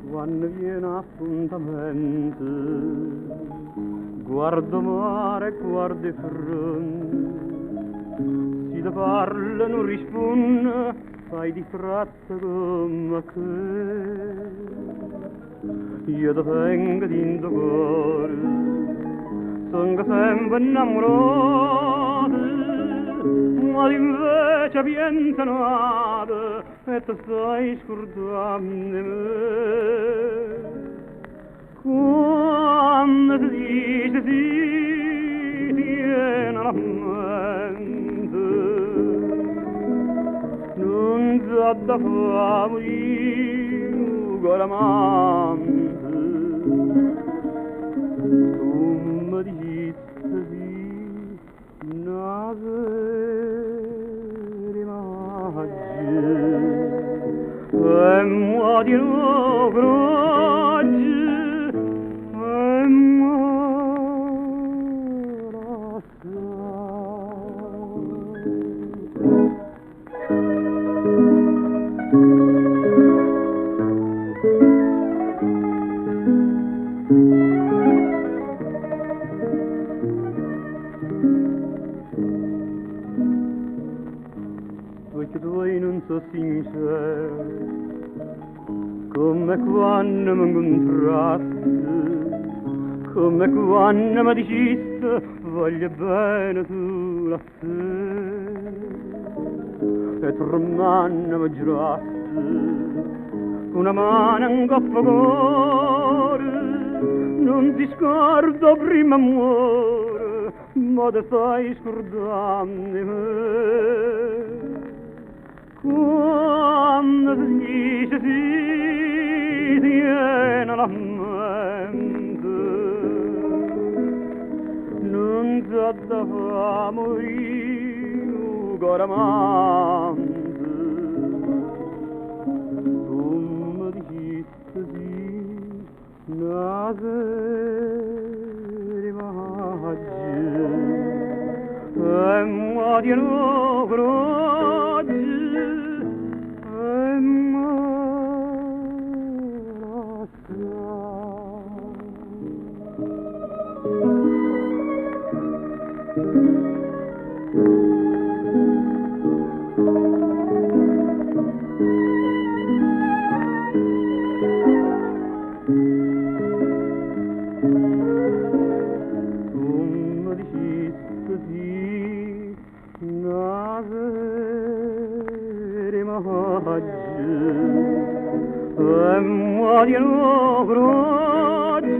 Quando viene appuntamento, guardo mare, guardo fronte, si ti parla non risponde, fai di fretta come che. Io ti vengo dentro cuore, sono sempre innamorato, ma invece piensa nada e ti stai scordando di me. Quando ti dice sì, tiene la mente, non c'è da fare con l'amante. Tu mi dici sì, una sera e moi di nuovo perché tu non so sincero, come quando mi incontrasti, come quando mi dicesti voglio bene tu la e tre mani mi giurasti, una mano in coppa cuore, non ti scordo prima muore, ma ti stai scordando di me. Quando ti dice sì, tiene la mente, non c'è da fare morire con l'amante. Tu mi dici sì, una sera maggio, e moi di nuovo e moi di nuovo oggi,